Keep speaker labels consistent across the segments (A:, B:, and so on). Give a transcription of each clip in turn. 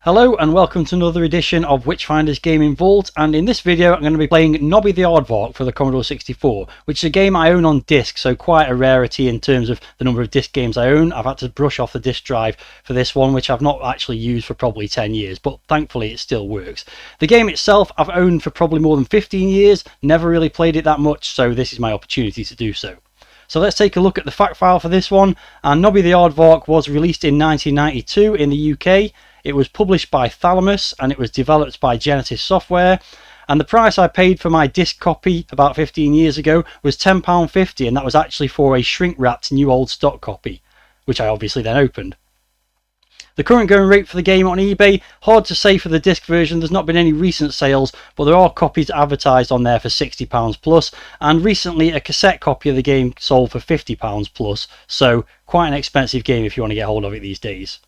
A: Hello and welcome to another edition of Witchfinder's Gaming Vault, and in this video I'm going to be playing Nobby the Aardvark for the Commodore 64, which is a game I own on disc, so quite a rarity in terms of the number of disc games I own. I've had to brush off the disc drive for this one, which I've not actually used for probably 10 years, but thankfully it still works. The game itself I've owned for probably more than 15 years, never really played it that much, so this is my opportunity to do so. So let's take a look at the fact file for this one. And Nobby the Aardvark was released in 1992 in the UK. It was published by Thalamus and it was developed by Genesis Software. And the price I paid for my disc copy about 15 years ago was £10.50, and that was actually for a shrink-wrapped new old stock copy, which I obviously then opened. The current going rate for the game on eBay, hard to say for the disc version. There's not been any recent sales, but there are copies advertised on there for £60 plus, and recently a cassette copy of the game sold for £50 plus, so quite an expensive game if you want to get hold of it these days.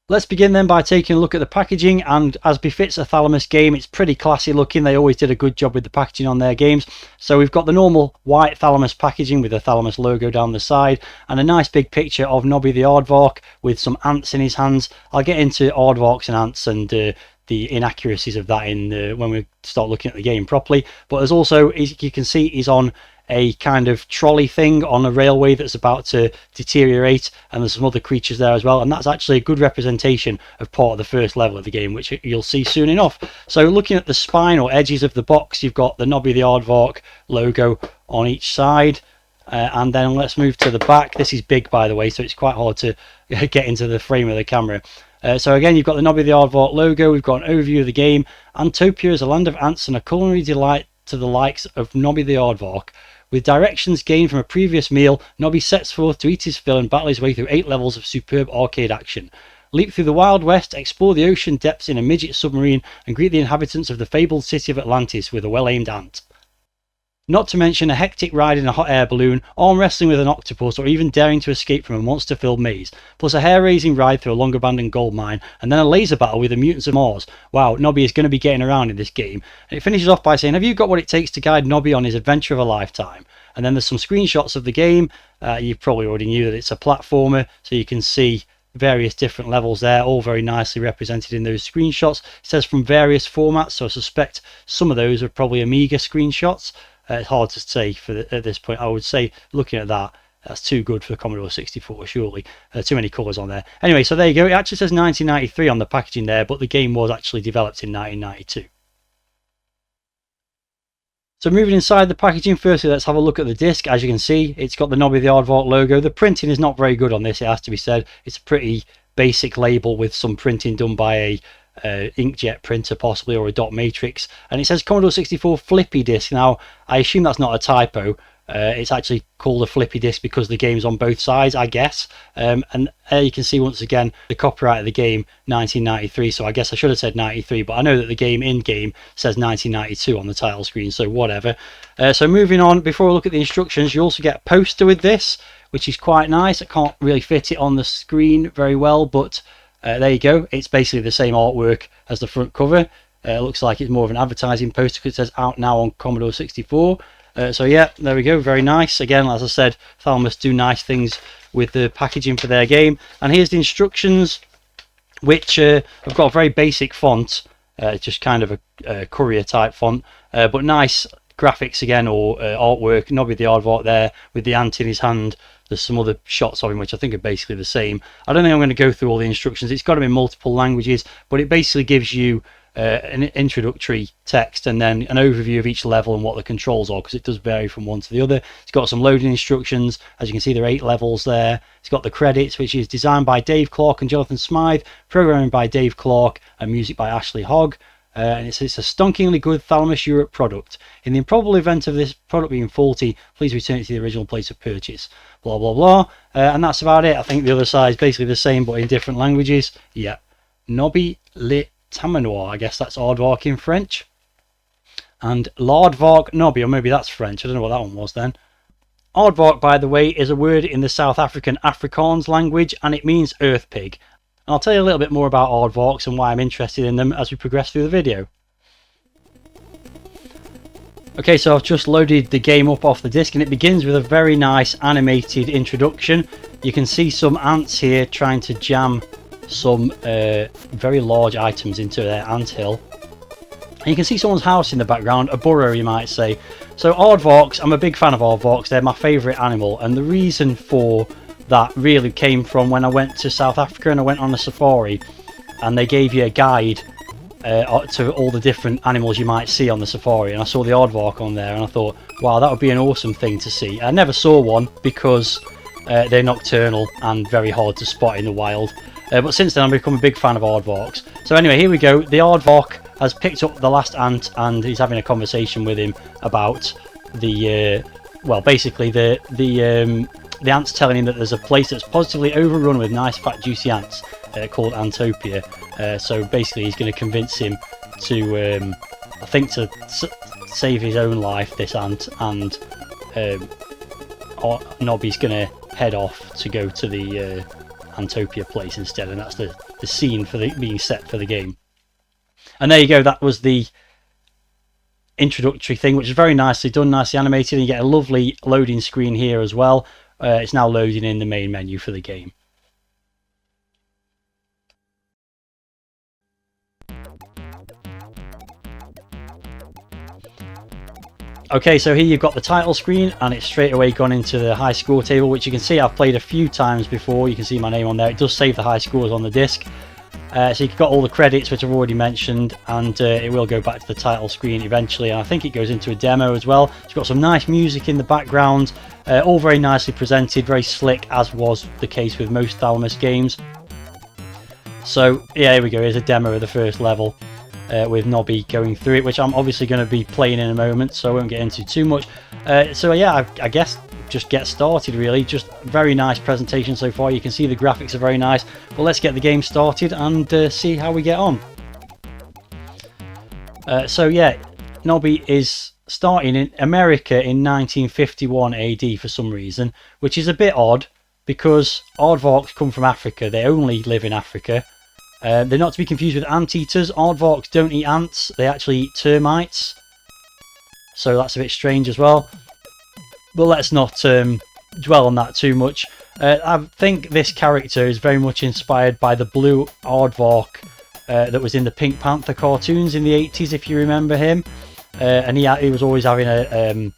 A: Let's begin then by taking a look at the packaging, and as befits a Thalamus game, it's pretty classy looking. They always did a good job with the packaging on their games. So we've got the normal white Thalamus packaging with the Thalamus logo down the side, and a nice big picture of Nobby the Aardvark with some ants in his hands. I'll get into aardvarks and ants and the inaccuracies of that in when we start looking at the game properly. But there's also, as you can see, he's on a kind of trolley thing on a railway that's about to deteriorate, and there's some other creatures there as well, and that's actually a good representation of part of the first level of the game, which you'll see soon enough. So looking at the spine or edges of the box, you've got the Nobby the Aardvark logo on each side, and then let's move to the back. This is big, by the way, so it's quite hard to get into the frame of the camera. So again, you've got the Nobby the Aardvark logo. We've got an overview of the game. Antopia is a land of ants and a culinary delight to the likes of Nobby the Aardvark. With directions gained from a previous meal, Nobby sets forth to eat his fill and battle his way through 8 levels of superb arcade action. Leap through the Wild West, explore the ocean depths in a midget submarine, and greet the inhabitants of the fabled city of Atlantis with a well-aimed ant. Not to mention a hectic ride in a hot air balloon, arm wrestling with an octopus, or even daring to escape from a monster-filled maze, plus a hair-raising ride through a long-abandoned gold mine, and then a laser battle with the mutants of Mars. Wow, Nobby is going to be getting around in this game. And it finishes off by saying, have you got what it takes to guide Nobby on his adventure of a lifetime? And then there's some screenshots of the game. You probably already knew that it's a platformer, so you can see various different levels there, all very nicely represented in those screenshots. It says from various formats, so I suspect some of those are probably Amiga screenshots. It's hard to say at this point. I would say, looking at that, that's too good for the Commodore 64, surely. Too many colours on there. Anyway, so there you go. It actually says 1993 on the packaging there, but the game was actually developed in 1992. So moving inside the packaging, firstly let's have a look at the disc. As you can see, it's got the Nobby the Aardvark logo. The printing is not very good on this, it has to be said. It's a pretty basic label with some printing done by a inkjet printer possibly, or a dot matrix, and it says Commodore 64 flippy disk. Now I assume that's not a typo. It's actually called a flippy disk because the game's on both sides, I guess. And there you can see once again the copyright of the game 1993, so I guess I should have said 93, but I know that the game in-game says 1992 on the title screen, so whatever. So moving on, before we look at the instructions, you also get a poster with this, which is quite nice. I can't really fit it on the screen very well, but there you go. It's basically the same artwork as the front cover. It looks like it's more of an advertising poster because it says out now on Commodore 64. So yeah, there we go, very nice. Again, as I said, Thalamus do nice things with the packaging for their game. And here's the instructions, which have got a very basic font, just kind of a courier type font, but nice graphics again, or artwork. Nobby the Aardvark there with the ant in his hand. There's some other shots of him which I think are basically the same. I don't think I'm going to go through all the instructions. It's got them in multiple languages, but it basically gives you an introductory text and then an overview of each level and what the controls are, because it does vary from one to the other. It's got some loading instructions. As you can see, there are 8 levels there. It's got the credits, which is designed by Dave Clark and Jonathan Smythe, programming by Dave Clark, and music by Ashley Hogg. And it's a stonkingly good Thalamus Europe product. In the improbable event of this product being faulty, please return it to the original place of purchase. Blah blah blah. And that's about it. I think the other side is basically the same but in different languages. Yeah. Nobby le Tamanoir, I guess that's Aardvark in French. And L'Aardvark Nobby, or maybe that's French. I don't know what that one was then. Aardvark, by the way, is a word in the South African Afrikaans language, and it means earth pig. And I'll tell you a little bit more about aardvarks and why I'm interested in them as we progress through the video. Okay, so I've just loaded the game up off the disc, and it begins with a very nice animated introduction. You can see some ants here trying to jam some very large items into their anthill. And you can see someone's house in the background, a burrow you might say. So aardvarks, I'm a big fan of aardvarks, they're my favourite animal, and the reason for that really came from when I went to South Africa and I went on a safari, and they gave you a guide to all the different animals you might see on the safari, and I saw the aardvark on there and I thought, wow, that would be an awesome thing to see. I never saw one because they're nocturnal and very hard to spot in the wild, but since then I've become a big fan of aardvarks. So anyway, here we go. The aardvark has picked up the last ant and he's having a conversation with him about the well, basically the ant's telling him that there's a place that's positively overrun with nice fat juicy ants called Antopia. So basically he's going to convince him to I think to save his own life, this ant, and Nobby's going to head off to go to the Antopia place instead, and that's the scene for being set for the game. And there you go, that was the introductory thing, which is very nicely done, nicely animated, and you get a lovely loading screen here as well. It's now loading in the main menu for the game. Okay, so here you've got the title screen, and it's straight away gone into the high score table, which you can see I've played a few times before. You can see my name on there. It does save the high scores on the disc. So you've got all the credits, which I've already mentioned, and it will go back to the title screen eventually, and I think it goes into a demo as well. It's got some nice music in the background, all very nicely presented, very slick, as was the case with most Thalamus games. So yeah, here we go, here's a demo of the first level with Nobby going through it, which I'm obviously going to be playing in a moment, so I won't get into too much. So yeah, I guess just get started really. Just very nice presentation so far. You can see the graphics are very nice, but let's get the game started and see how we get on. So yeah, Nobby is starting in America in 1951 AD for some reason, which is a bit odd because aardvarks come from Africa. They only live in Africa. They're not to be confused with anteaters. Aardvarks don't eat ants, they actually eat termites, so that's a bit strange as well. But let's not dwell on that too much. I think this character is very much inspired by the blue aardvark that was in the Pink Panther cartoons in the 80s, if you remember him. And he was always having a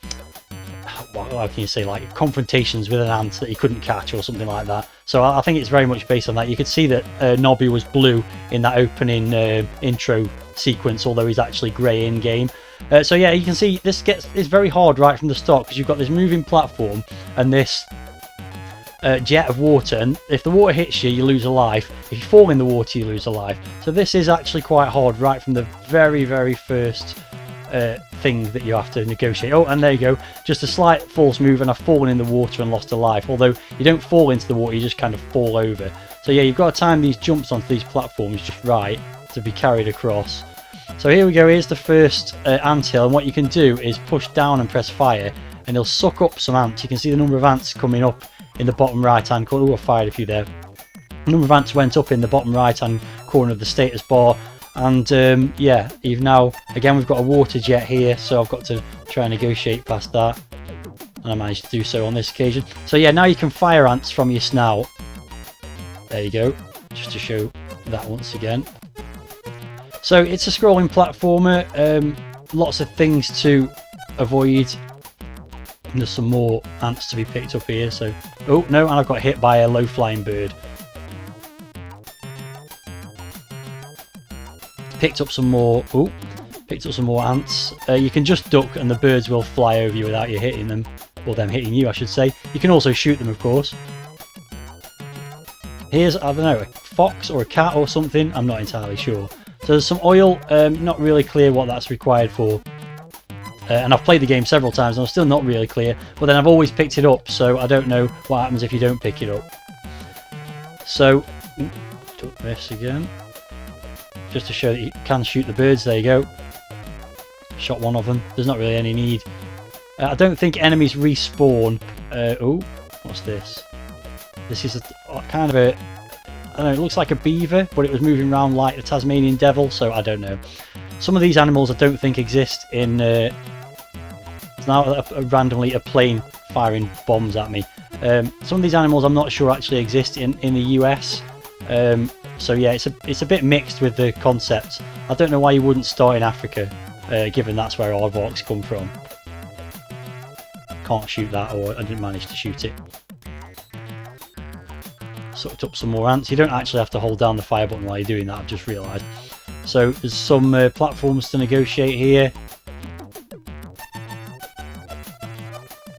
A: how can you say, like confrontations with an ant that he couldn't catch or something like that. So I think it's very much based on that. You could see that Nobby was blue in that opening intro sequence, although he's actually grey in game. So yeah, you can see it's very hard right from the start because you've got this moving platform and this jet of water, and if the water hits you, you lose a life. If you fall in the water, you lose a life. So this is actually quite hard right from the very, very first thing that you have to negotiate. Oh, and there you go, just a slight false move and I've fallen in the water and lost a life. Although you don't fall into the water, you just kind of fall over. So yeah, you've got to time these jumps onto these platforms just right to be carried across. So here we go, here's the first anthill, and what you can do is push down and press fire and it'll suck up some ants. You can see the number of ants coming up in the bottom right hand corner. Oh, I fired a few there. The number of ants went up in the bottom right hand corner of the status bar. And yeah, we've got a water jet here, so I've got to try and negotiate past that, and I managed to do so on this occasion. So yeah, now you can fire ants from your snout. There you go, just to show that once again. So it's a scrolling platformer, lots of things to avoid. And there's some more ants to be picked up here. So oh no, and I've got hit by a low flying bird. Picked up some more ants. You can just duck and the birds will fly over you without you hitting them, or them hitting you I should say. You can also shoot them, of course. Here's, I don't know, a fox or a cat or something, I'm not entirely sure. So there's some oil, not really clear what that's required for. And I've played the game several times and I'm still not really clear, but then I've always picked it up, so I don't know what happens if you don't pick it up. So, duck this again. Just to show that you can shoot the birds. There you go. Shot one of them. There's not really any need. I don't think enemies respawn. Oh, what's this? This is kind of a... I don't know, it looks like a beaver, but it was moving around like the Tasmanian devil, so I don't know. Some of these animals I don't think exist in It's now randomly a plane firing bombs at me. Some of these animals I'm not sure actually exist in the US. So yeah, it's a bit mixed with the concept. I don't know why you wouldn't start in Africa, given that's where aardvarks come from. Can't shoot that, or I didn't manage to shoot it. Sucked up some more ants. You don't actually have to hold down the fire button while you're doing that, I've just realised. So there's some platforms to negotiate here.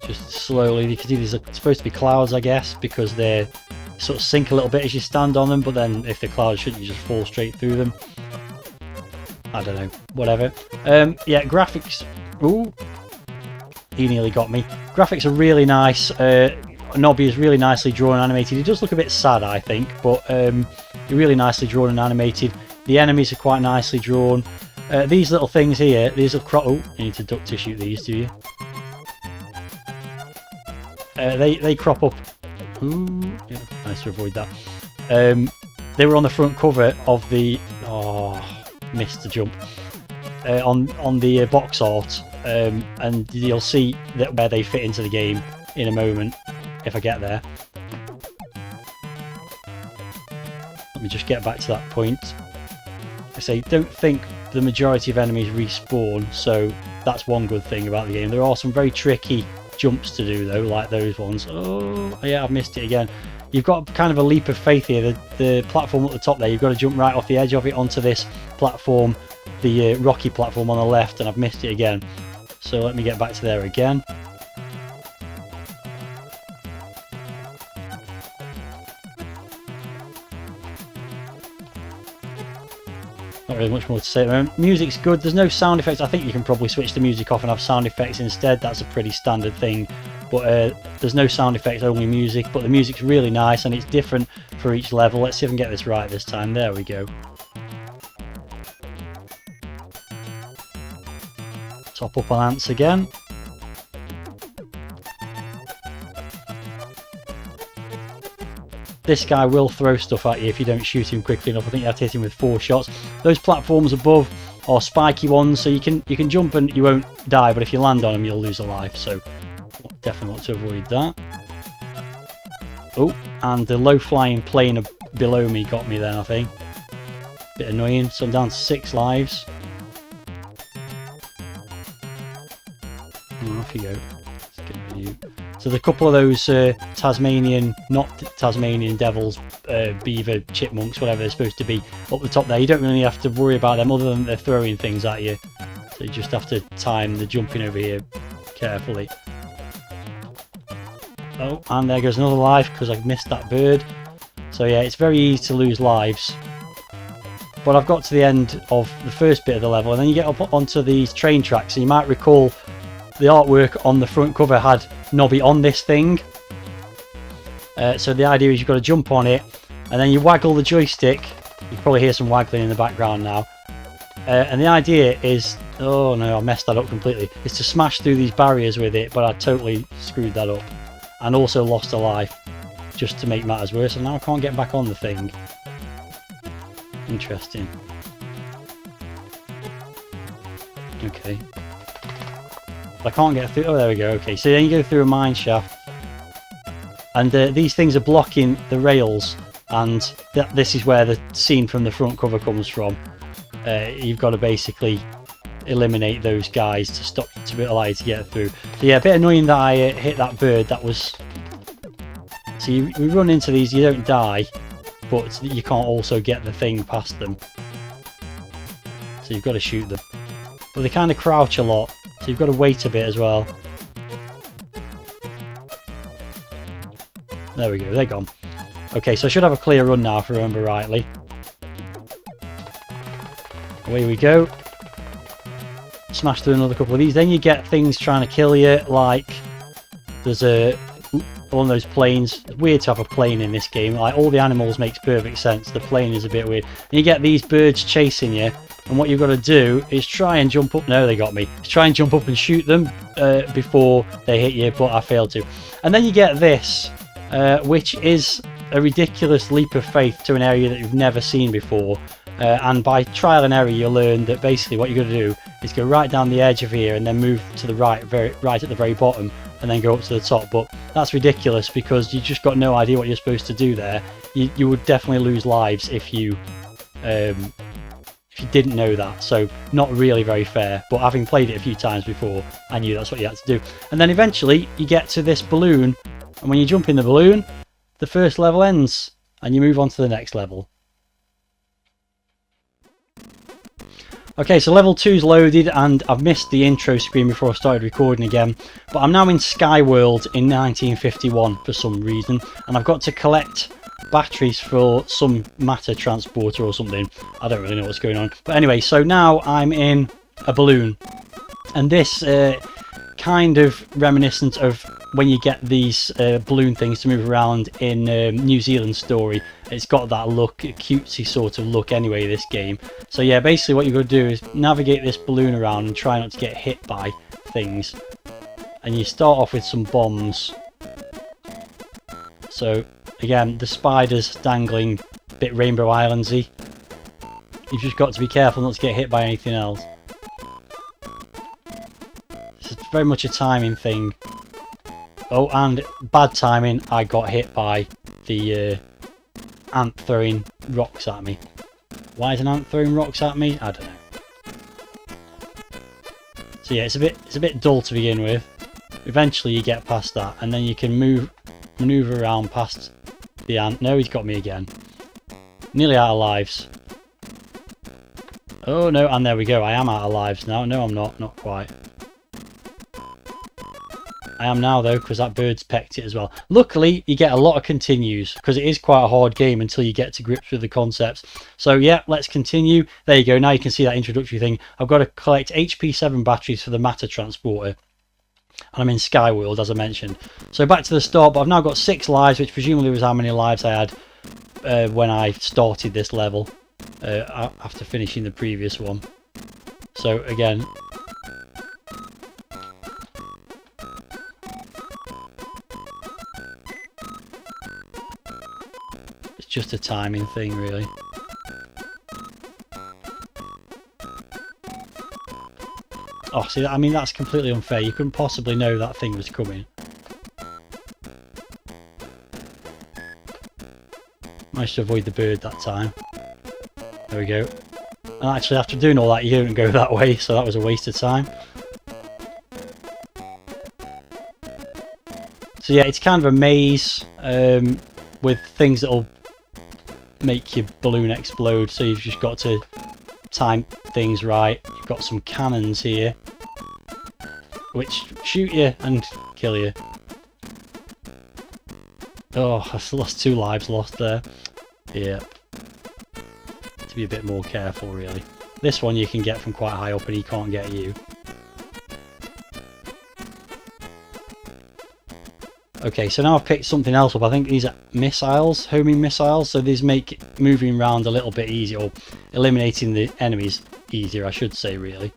A: Just slowly, you can see these are supposed to be clouds, I guess, because they sort of sink a little bit as you stand on them, but then if they're clouds, shouldn't you just fall straight through them? I don't know, whatever. Yeah, graphics. Ooh, he nearly got me. Graphics are really nice. Nobby is really nicely drawn and animated. He does look a bit sad, I think, but really nicely drawn and animated. The enemies are quite nicely drawn. These little things here, these are oh, you need to duck to shoot these, do you? They crop up. Ooh, yeah, nice to avoid that. They were on the front cover of the missed the jump on the box art, and you'll see that where they fit into the game in a moment if I get there. Let me just get back to that point. I say, don't think the majority of enemies respawn, so that's one good thing about the game. There are some very tricky jumps to do though, like those ones. Oh yeah, I've missed it again. You've got kind of a leap of faith here. The platform at the top there, you've got to jump right off the edge of it onto this platform, the rocky platform on the left, and I've missed it again. So let me get back to there again. Not really much more to say at the moment. Music's good. There's no sound effects. I think you can probably switch the music off and have sound effects instead. That's a pretty standard thing. But there's no sound effects, only music. But the music's really nice and it's different for each level. Let's see if I can get this right this time. There we go. Top up on ants again. This guy will throw stuff at you if you don't shoot him quickly enough. I think you have to hit him with 4 shots. Those platforms above are spiky ones, so you can jump and you won't die, but if you land on them you'll lose a life, so definitely want to avoid that. Oh, and the low flying plane below me got me then, I think. Bit annoying, so I'm down to 6 lives. Oh, off you go. Let's get rid of you. So there's a couple of those not Tasmanian devils, beaver, chipmunks, whatever they're supposed to be, up the top there. You don't really have to worry about them other than they're throwing things at you. So you just have to time the jumping over here carefully. Oh, and there goes another life because I've missed that bird. So yeah, it's very easy to lose lives. But I've got to the end of the first bit of the level, and then you get up onto these train tracks, and you might recall the artwork on the front cover had Nobby on this thing. So the idea is you've got to jump on it and then you waggle the joystick. You can probably hear some waggling in the background now. And the idea is, oh no, I messed that up completely, is to smash through these barriers with it, but I totally screwed that up. And also lost a life, just to make matters worse, and now I can't get back on the thing. Interesting. Okay. I can't get through. Oh, there we go. Okay, so then you go through a mine shaft, and these things are blocking the rails, and this is where the scene from the front cover comes from. You've got to basically eliminate those guys to stop, to allow you to get through. So yeah, a bit annoying that I hit that bird. That was. So you run into these, you don't die, but you can't also get the thing past them. So you've got to shoot them, but they kind of crouch a lot. So you've got to wait a bit as well. There we go, they're gone. Okay, so I should have a clear run now if I remember rightly. Away we go. Smash through another couple of these. Then you get things trying to kill you, like there's one of those planes. It's weird to have a plane in this game. Like, all the animals makes perfect sense. The plane is a bit weird. And you get these birds chasing you. And what you've got to do is try and jump up. No, they got me. Try and jump up and shoot them before they hit you, but I failed to. And then you get this, which is a ridiculous leap of faith to an area that you've never seen before. And by trial and error, you learn that basically what you're going to do is go right down the edge of here and then move to the right, right at the very bottom, and then go up to the top. But that's ridiculous because you just got no idea what you're supposed to do there. You would definitely lose lives if you didn't know that. So not really very fair, but having played it a few times before, I knew that's what you had to do. And then eventually you get to this balloon, and when you jump in the balloon, the first level ends and you move on to the next level. Okay, so level 2's loaded, and I've missed the intro screen before I started recording again, but I'm now in Sky World in 1951 for some reason, and I've got to collect batteries for some matter transporter or something. I don't really know what's going on, but anyway, so now I'm in a balloon, and this kind of reminiscent of when you get these balloon things to move around in New Zealand Story. It's got that look, a cutesy sort of look anyway, this game. So yeah, basically what you've got to do is navigate this balloon around and try not to get hit by things. And you start off with some bombs. So again, the spiders dangling, a bit Rainbow Islandsy. You've just got to be careful not to get hit by anything else. It's very much a timing thing. Oh, and bad timing, I got hit by the ant throwing rocks at me. Why is an ant throwing rocks at me? I don't know. So yeah, it's a bit dull to begin with. Eventually you get past that, and then you can maneuver around past the ant. No, he's got me again. Nearly out of lives. Oh no, and there we go. I am out of lives now. No, I'm not quite. I am now though, because that bird's pecked it as well. Luckily you get a lot of continues, because it is quite a hard game until you get to grips with the concepts. So yeah, let's continue. There you go, now you can see that introductory thing. I've got to collect HP7 batteries for the matter transporter, and I'm in Sky World as I mentioned. So back to the start, but I've now got 6 lives, which presumably was how many lives I had when I started this level after finishing the previous one. So again, just a timing thing really. Oh, see, I mean, that's completely unfair. You couldn't possibly know that thing was coming. Managed to avoid the bird that time. There we go. And actually, after doing all that, you don't go that way, so that was a waste of time. So yeah, it's kind of a maze with things that'll make your balloon explode, so you've just got to time things right. You've got some cannons here which shoot you and kill you. Oh, I've lost 2 lives lost there. Yeah, to be a bit more careful really. This one you can get from quite high up and he can't get you. Okay, so now I've picked something else up. I think these are missiles, homing missiles, so these make moving around a little bit easier, or eliminating the enemies easier, I should say, really.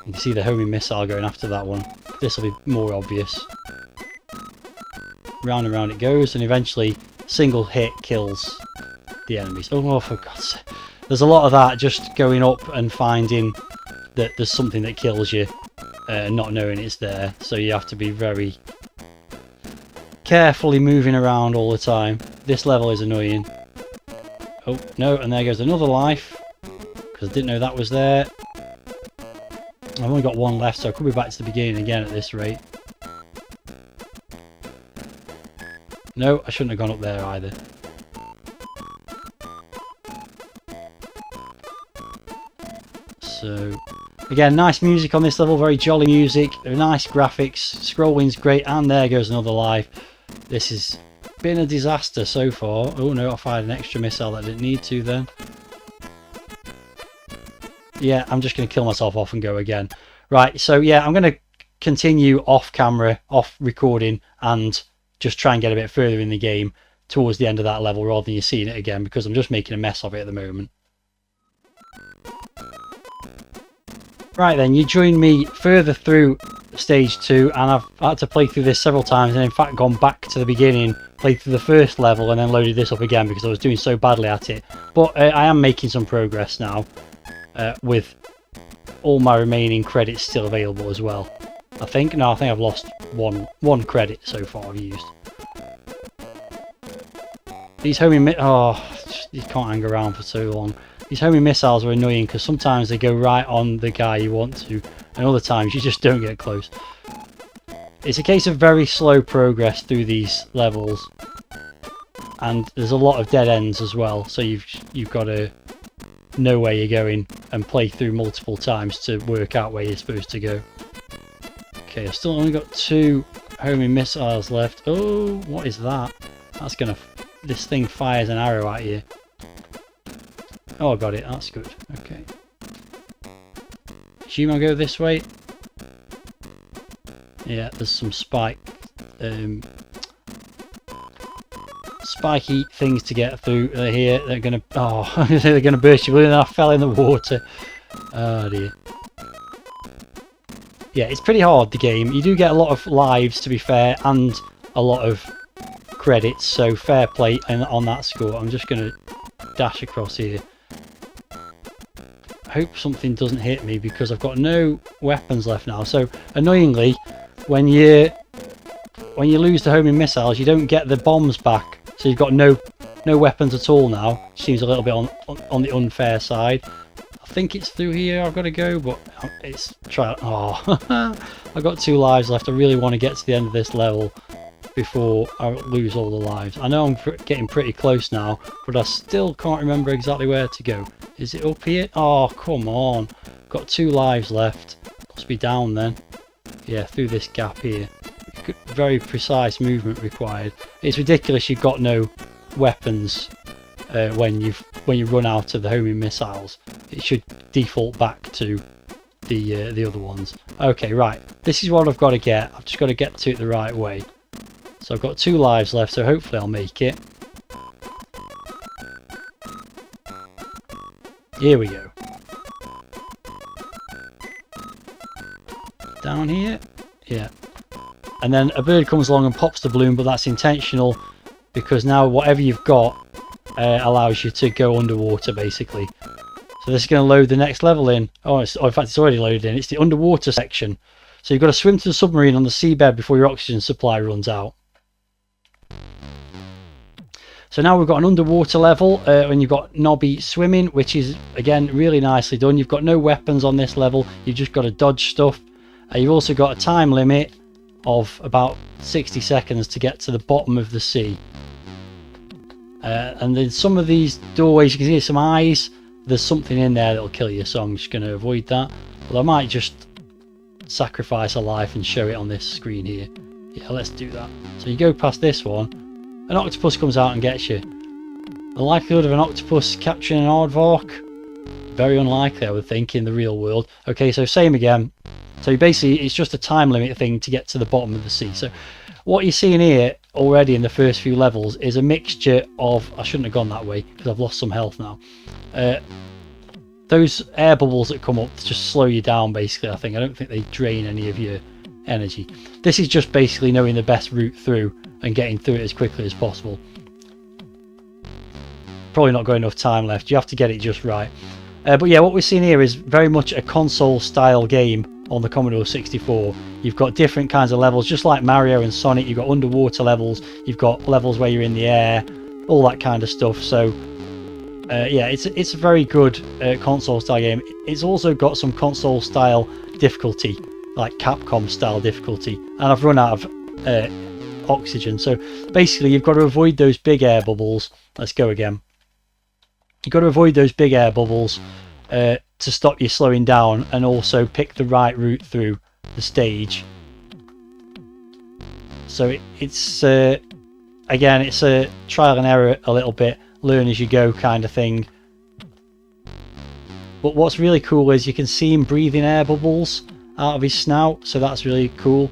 A: You can see the homing missile going after that one. This will be more obvious. Round and round it goes, and eventually single hit kills the enemies. Oh, for God's sake. There's a lot of that, just going up and finding that there's something that kills you. Not knowing it's there, so you have to be very carefully moving around all the time. This level is annoying. Oh no, and there goes another life, because I didn't know that was there. I've only got 1 left, so I could be back to the beginning again at this rate. No, I shouldn't have gone up there either. So again, nice music on this level, very jolly music, nice graphics, scrolling's great, and there goes another life. This has been a disaster so far. Oh no, I fired an extra missile that I didn't need to then. Yeah, I'm just going to kill myself off and go again. Right, so yeah, I'm going to continue off camera, off recording, and just try and get a bit further in the game towards the end of that level rather than you seeing it again, because I'm just making a mess of it at the moment. Right then, you join me further through stage 2, and I've had to play through this several times, and in fact gone back to the beginning, played through the first level, and then loaded this up again because I was doing so badly at it. But I am making some progress now, with all my remaining credits still available as well. I think I've lost one credit so far I've used. These homing you can't hang around for so long. These homing missiles are annoying because sometimes they go right on the guy you want to, and other times you just don't get close. It's a case of very slow progress through these levels, and there's a lot of dead ends as well, so you've got to know where you're going and play through multiple times to work out where you're supposed to go. Okay, I've still only got 2 homing missiles left. Oh, what is that? That's gonna... This thing fires an arrow at you. Oh, I got it. That's good. Okay. Assume I'll go this way. Yeah, there's some spiky things to get through here. They're gonna... Oh, they're gonna burst you. And I fell in the water. Oh dear. Yeah, it's pretty hard, the game. You do get a lot of lives, to be fair, and a lot of credits, so fair play on that score. I'm just going to dash across here. I hope something doesn't hit me because I've got no weapons left now. So, annoyingly, when you lose the homing missiles, you don't get the bombs back. So you've got no weapons at all now, which seems a little bit on the unfair side. I think it's through here I've got to go, but it's try. Oh, I've got 2 lives left. I really want to get to the end of this level before I lose all the lives. I know I'm getting pretty close now, but I still can't remember exactly where to go. Is it up here? Oh, come on. Got 2 lives left. Must be down then. Yeah, through this gap here. Very precise movement required. It's ridiculous you've got no weapons when you run out of the homing missiles. It should default back to the other ones. Okay, right. This is what I've got to get. I've just got to get to it the right way. So I've got 2 lives left, so hopefully I'll make it. Here we go. Down here? Yeah. And then a bird comes along and pops the balloon, but that's intentional because now whatever you've got allows you to go underwater, basically. So this is going to load the next level in. Oh, in fact, it's already loaded in. It's the underwater section. So you've got to swim to the submarine on the seabed before your oxygen supply runs out. So now we've got an underwater level, and you've got Nobby swimming, which is, again, really nicely done. You've got no weapons on this level. You've just got to dodge stuff. You've also got a time limit of about 60 seconds to get to the bottom of the sea. And then some of these doorways, you can see some eyes. There's something in there that'll kill you, so I'm just going to avoid that. But I might just sacrifice a life and show it on this screen here. Yeah, let's do that. So you go past this one. An octopus comes out and gets you. The likelihood of an octopus capturing an aardvark? Very unlikely, I would think, in the real world. Okay, so same again. So basically, it's just a time limit thing to get to the bottom of the sea. So what you're seeing here already in the first few levels is a mixture of... I shouldn't have gone that way because I've lost some health now. Those air bubbles that come up just slow you down, basically, I think. I don't think they drain any of your energy. This is just basically knowing the best route through and getting through it as quickly as possible. Probably not got enough time left. You have to get it just right. But yeah, what we're seeing here is very much a console style game on the Commodore 64. You've got different kinds of levels, just like Mario and Sonic. You've got underwater levels, you've got levels where you're in the air, all that kind of stuff. So yeah, it's a very good console style game. It's also got some console style difficulty, like Capcom style difficulty, and I've run out of oxygen. So basically you've got to avoid those big air bubbles. Let's go again. You've got to avoid those big air bubbles to stop you slowing down, and also pick the right route through the stage. So it's again, it's a trial and error a little bit, learn as you go kind of thing. But what's really cool is you can see him breathing air bubbles out of his snout, so that's really cool.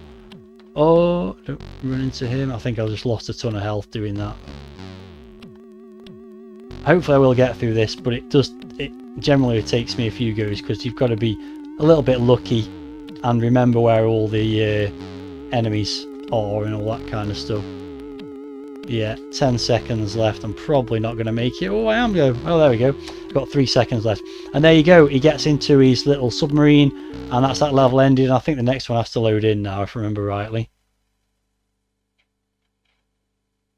A: Oh, don't run into him. I think I just lost a ton of health doing that. Hopefully I will get through this, but it generally takes me a few goes because you've got to be a little bit lucky and remember where all the enemies are and all that kind of stuff. Yeah, 10 seconds left. I'm probably not going to make it. Oh, I am going. Oh, there we go. Got 3 seconds left. And there you go. He gets into his little submarine, and that's that level ended. I think the next one has to load in now, if I remember rightly.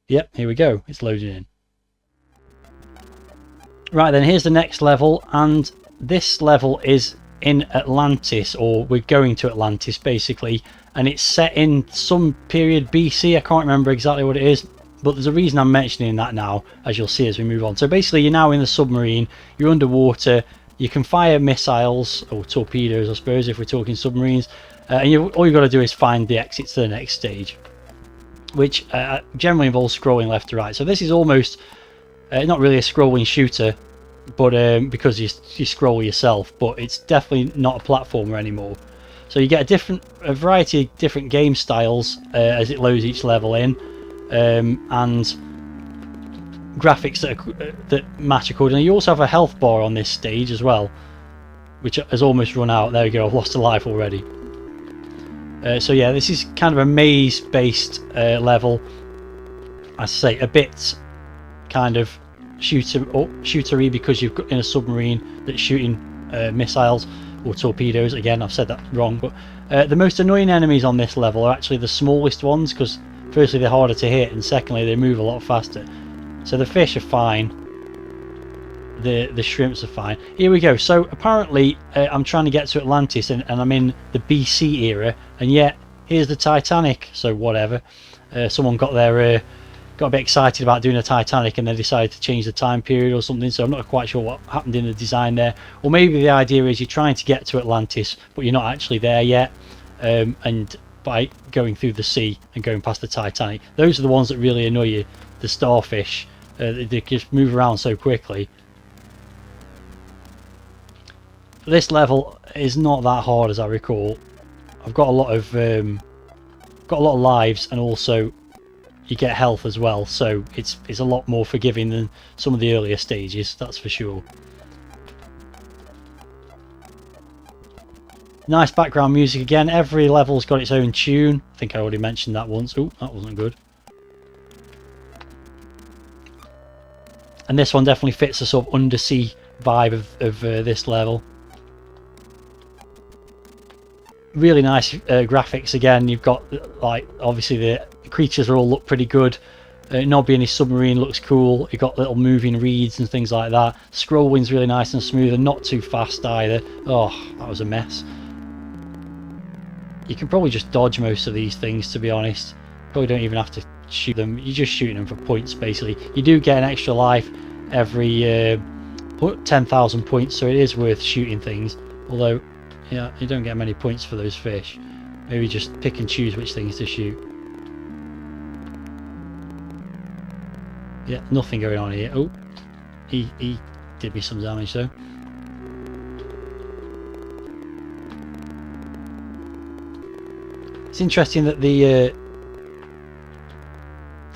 A: Yep, here we go. It's loading in. Right then, here's the next level, and this level is in Atlantis, or we're going to Atlantis basically, and it's set in some period BC. I can't remember exactly what it is, but there's a reason I'm mentioning that now, as you'll see as we move on. So basically, you're now in the submarine, you're underwater, you can fire missiles, or torpedoes I suppose if we're talking submarines, and all you've got to do is find the exit to the next stage, which generally involves scrolling left to right. So this is almost not really a scrolling shooter, but because you scroll yourself, but it's definitely not a platformer anymore. So you get a variety of different game styles as it loads each level in, and graphics that match accordingly. You also have a health bar on this stage as well, which has almost run out. There we go, I've lost a life already. So yeah, this is kind of a maze based level. I say a bit kind of shootery because you've got in a submarine that's shooting missiles or torpedoes. Again, I've said that wrong, but the most annoying enemies on this level are actually the smallest ones, because firstly they're harder to hit, and secondly they move a lot faster. So the fish are fine, the shrimps are fine. Here we go. So apparently I'm trying to get to Atlantis, and I'm in the BC era, and yet here's the Titanic. So whatever, someone got a bit excited about doing a Titanic and they decided to change the time period or something, so I'm not quite sure what happened in the design there. Or maybe the idea is you're trying to get to Atlantis but you're not actually there yet, and by going through the sea and going past the Titanic, those are the ones that really annoy you. The starfish, they just move around so quickly. This level is not that hard as I recall. I've got a lot of lives, and also you get health as well, so it's a lot more forgiving than some of the earlier stages, that's for sure. Nice background music again. Every level's got its own tune. I think I already mentioned that once. Oh, that wasn't good. And this one definitely fits the sort of undersea vibe of this level. Really nice graphics again. You've got, like, obviously the creatures all look pretty good. Nobby in his submarine looks cool. You've got little moving reeds and things like that. Scrolling's really nice and smooth and not too fast either. Oh, that was a mess. You can probably just dodge most of these things, to be honest. Probably don't even have to shoot them. You're just shooting them for points, basically. You do get an extra life every 10,000 points, so it is worth shooting things. Although, yeah, you don't get many points for those fish. Maybe just pick and choose which things to shoot. Yeah, nothing going on here. Oh, he did me some damage though. It's interesting that the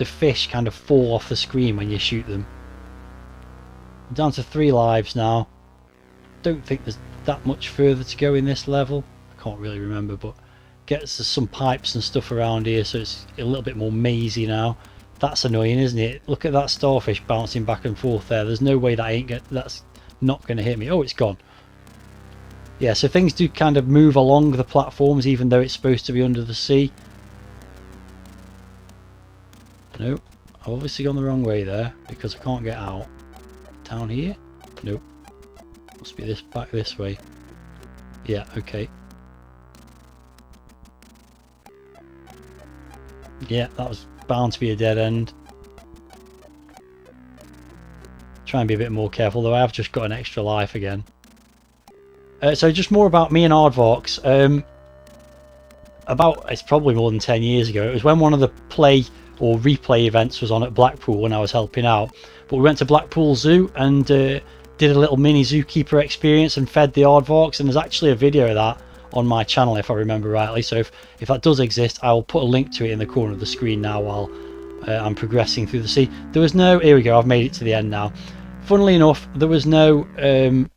A: fish kind of fall off the screen when you shoot them. I'm down to 3 lives now. Don't think there's that much further to go in this level. I can't really remember, but gets some pipes and stuff around here, so it's a little bit more mazy now. That's annoying, isn't it? Look at that starfish bouncing back and forth there. There's no way that's not going to hit me. Oh, it's gone. Yeah, so things do kind of move along the platforms even though it's supposed to be under the sea. No, I've obviously gone the wrong way there because I can't get out. Down here? Nope. Must be back this way. Yeah, okay. Yeah, that was bound to be a dead end. Try and be a bit more careful, though I have just got an extra life again. So just more about me and Aardvarks. It's probably more than 10 years ago. It was when one of the play or replay events was on at Blackpool when I was helping out. But we went to Blackpool Zoo and did a little mini zookeeper experience and fed the Aardvarks, and there's actually a video of that on my channel if I remember rightly. So if that does exist, I will put a link to it in the corner of the screen now while I'm progressing through the sea. There was no... Here we go, I've made it to the end now. Funnily enough, there was no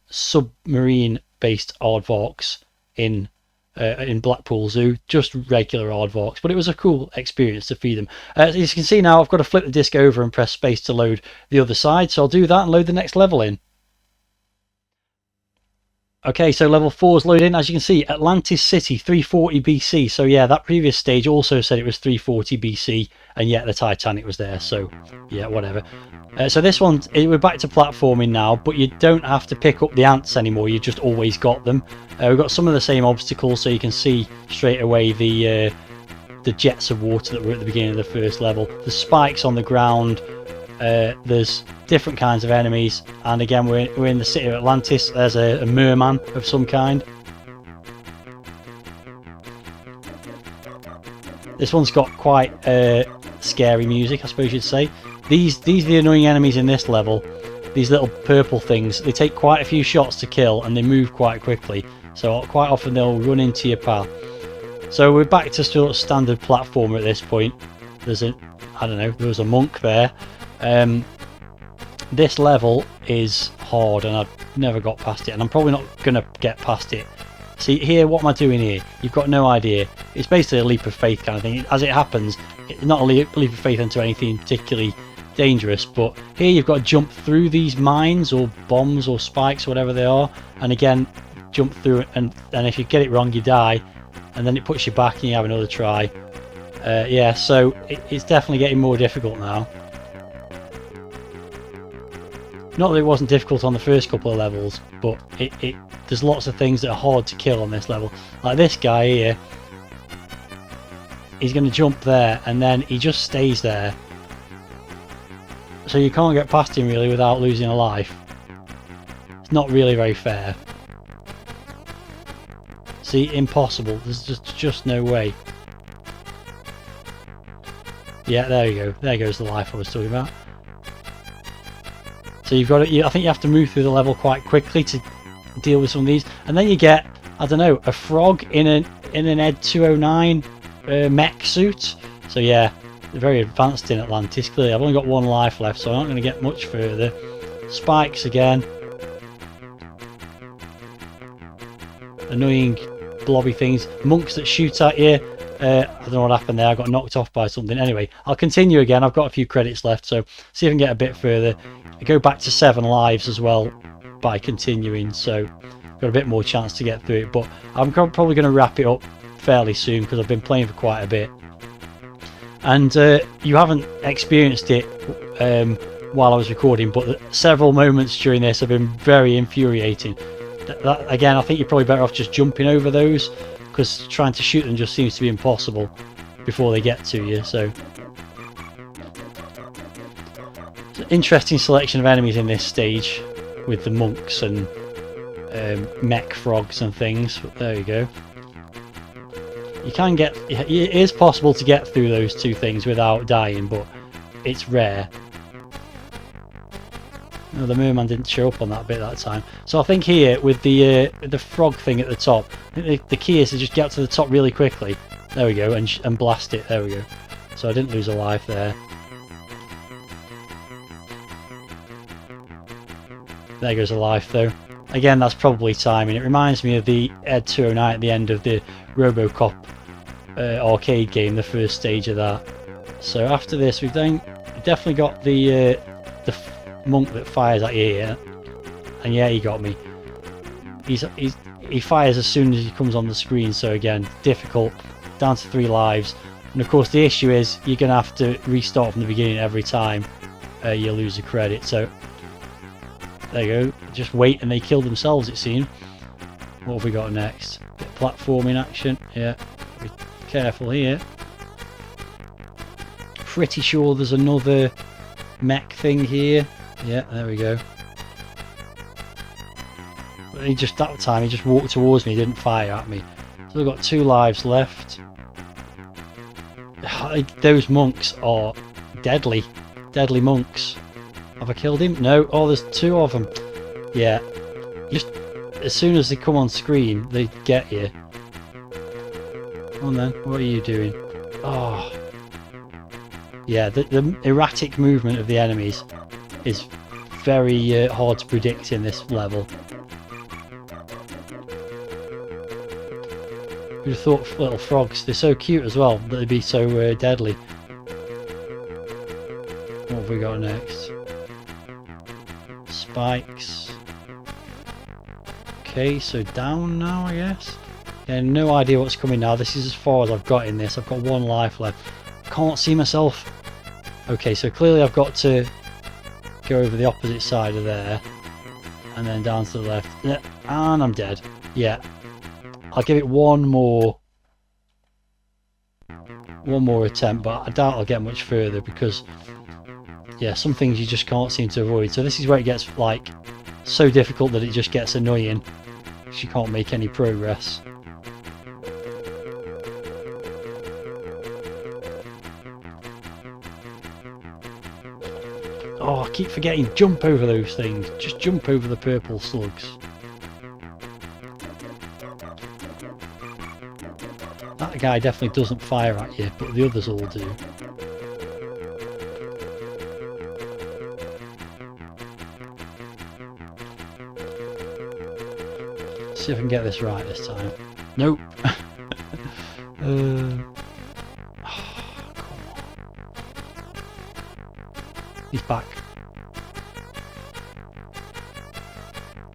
A: submarine based Aardvarks in in Blackpool Zoo, just regular aardvarks, but it was a cool experience to feed them. As you can see now, I've got to flip the disc over and press space to load the other side, so I'll do that and load the next level in. Okay, so level 4 is loading. As you can see, Atlantis City, 340 BC. So yeah, that previous stage also said it was 340 BC, and yet the Titanic was there. So yeah, whatever. So this one, we're back to platforming now, but you don't have to pick up the ants anymore. You've just always got them. We've got some of the same obstacles, so you can see straight away the jets of water that were at the beginning of the first level. The spikes on the ground. There's different kinds of enemies, and again we're in the city of Atlantis. There's a merman of some kind. This one's got quite scary music, I suppose you'd say. These are the annoying enemies in this level. These little purple things, they take quite a few shots to kill and they move quite quickly, so quite often they'll run into your path. So we're back to sort of standard platformer at this point. There's a, I don't know, there was a monk there. This level is hard and I've never got past it, and I'm probably not going to get past it. See here, what am I doing here? You've got no idea. It's basically a leap of faith kind of thing. As it happens, it's not a leap of faith into anything particularly dangerous, but here you've got to jump through these mines or bombs or spikes or whatever they are, and again jump through it, and if you get it wrong you die, and then it puts you back and you have another try. Yeah, so it's definitely getting more difficult now. Not that it wasn't difficult on the first couple of levels, but there's lots of things that are hard to kill on this level. Like this guy here, he's going to jump there and then he just stays there. So you can't get past him really without losing a life. It's not really very fair. See, impossible. There's just no way. Yeah, there you go. There goes the life I was talking about. So you've got to, I think you have to move through the level quite quickly to deal with some of these, and then you get, I don't know, a frog in an Ed 209 mech suit. So yeah, they're very advanced in Atlantis. Clearly, I've only got one life left, so I'm not going to get much further. Spikes again. Annoying blobby things. Monks that shoot at you. I don't know what happened there. I got knocked off by something. Anyway, I'll continue again. I've got a few credits left, so see if I can get a bit further. I go back to 7 lives as well by continuing, so got a bit more chance to get through it. But I'm probably going to wrap it up fairly soon because I've been playing for quite a bit. And you haven't experienced it while I was recording, but several moments during this have been very infuriating. Again, I think you're probably better off just jumping over those, because trying to shoot them just seems to be impossible before they get to you. So it's an interesting selection of enemies in this stage with the monks and mech frogs and things. But there you go. You can get, it is possible to get through those two things without dying, but it's rare. No, the merman didn't show up on that bit that time. So I think here with the frog thing at the top, I think the key is to just get up to the top really quickly. There we go, and blast it. There we go. So I didn't lose a life there. There goes a life though. Again, that's probably timing. It reminds me of the Ed 209 at the end of the Robocop arcade game, the first stage of that. So after this, we've definitely got the monk that fires at you here, and yeah, he got me. He fires as soon as he comes on the screen, so again, difficult, down to 3 lives. And of course the issue is you're gonna have to restart from the beginning every time you lose a credit. So there you go, just wait and they kill themselves, it seems. What have we got next? Bit of platforming action. Yeah, be careful here. Pretty sure there's another mech thing here. Yeah, there we go. But that time he just walked towards me, he didn't fire at me. So we've got 2 lives left. Those monks are deadly. Deadly monks. Have I killed him? No. Oh, there's 2 of them. Yeah. Just as soon as they come on screen, they get you. Come on then, what are you doing? Oh. Yeah, the erratic movement of the enemies is very hard to predict in this level. Who'd have thought little frogs? They're so cute as well that they'd be so deadly. What have we got next? Spikes. Okay, so down now, I guess. Yeah, no idea what's coming now. This is as far as I've got in this. I've got 1 life left. Can't see myself. Okay, so clearly I've got to go over the opposite side of there. And then down to the left. Yeah, and I'm dead. Yeah. I'll give it one more attempt, but I doubt I'll get much further because, yeah, some things you just can't seem to avoid. So this is where it gets, like, so difficult that it just gets annoying. Because you can't make any progress. Oh, I keep forgetting, jump over those things. Just jump over the purple slugs. That guy definitely doesn't fire at you, but the others all do. See if I can get this right this time. Nope. He's back.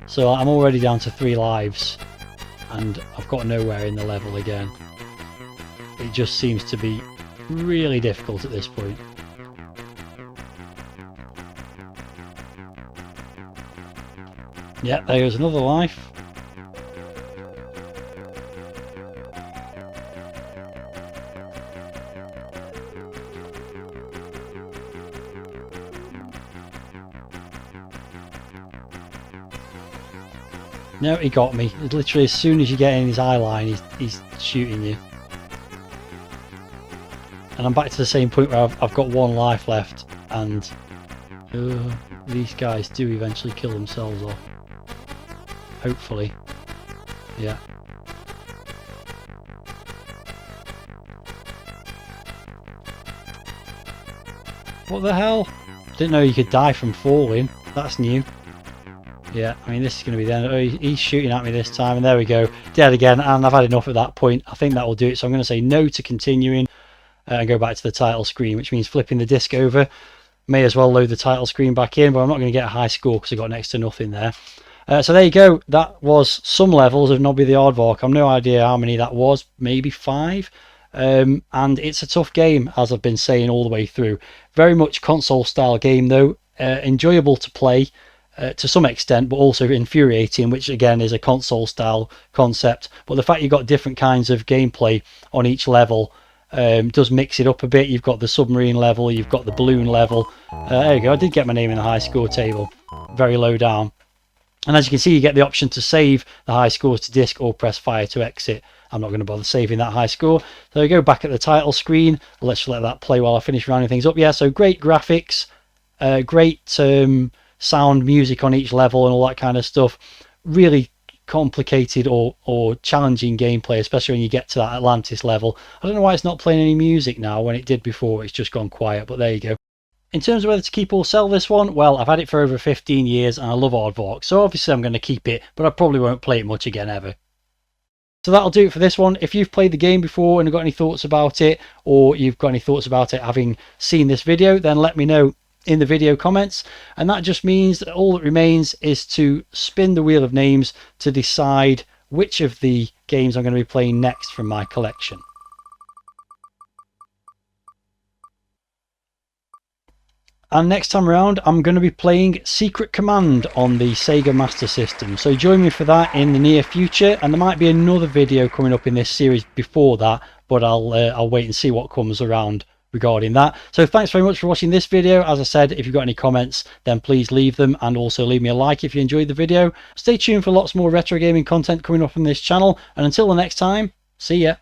A: So I'm already down to 3 lives and I've got nowhere in the level again. It just seems to be really difficult at this point. Yeah, there's another life. No, he got me. Literally, as soon as you get in his eye line, he's shooting you. And I'm back to the same point where I've got 1 life left, and these guys do eventually kill themselves off. Hopefully. Yeah. What the hell? Didn't know you could die from falling. That's new. Yeah, I mean, this is going to be the end. Oh, he's shooting at me this time, and there we go. Dead again, and I've had enough at that point. I think that will do it, so I'm going to say no to continuing and go back to the title screen, which means flipping the disc over. May as well load the title screen back in, but I'm not going to get a high score because I got next to nothing there. So there you go. That was some levels of Nobby the Aardvark. I've no idea how many that was, maybe 5. And it's a tough game, as I've been saying all the way through. Very much console style game though, enjoyable to play. To some extent, but also infuriating, which again is a console style concept. But the fact you've got different kinds of gameplay on each level does mix it up a bit. You've got the submarine level, you've got the balloon level. There you go, I did get my name in the high score table, very low down. And as you can see, you get the option to save the high scores to disk or press fire to exit. I'm not going to bother saving that high score. So we go back at the title screen. Let's let that play while I finish rounding things up. Yeah, so great graphics, great sound, music on each level and all that kind of stuff. Really complicated or challenging gameplay, especially when you get to that Atlantis level. I don't know why it's not playing any music now when it did before. It's just gone quiet, but there you go. In terms of whether to keep or sell this one, well, I've had it for over 15 years and I love Aardvark, so obviously I'm going to keep it, but I probably won't play it much again ever. So that'll do it for this one. If you've played the game before and have got any thoughts about it, or you've got any thoughts about it having seen this video, then let me know in the video comments. And that just means that all that remains is to spin the wheel of names to decide which of the games I'm going to be playing next from my collection. And next time around, I'm going to be playing Secret Command on the Sega Master System. So join me for that in the near future, and there might be another video coming up in this series before that, but I'll wait and see what comes around regarding that. So thanks very much for watching this video. As I said, if you've got any comments, then please leave them, and also leave me a like if you enjoyed the video. Stay tuned for lots more retro gaming content coming up on this channel, and until the next time, see ya.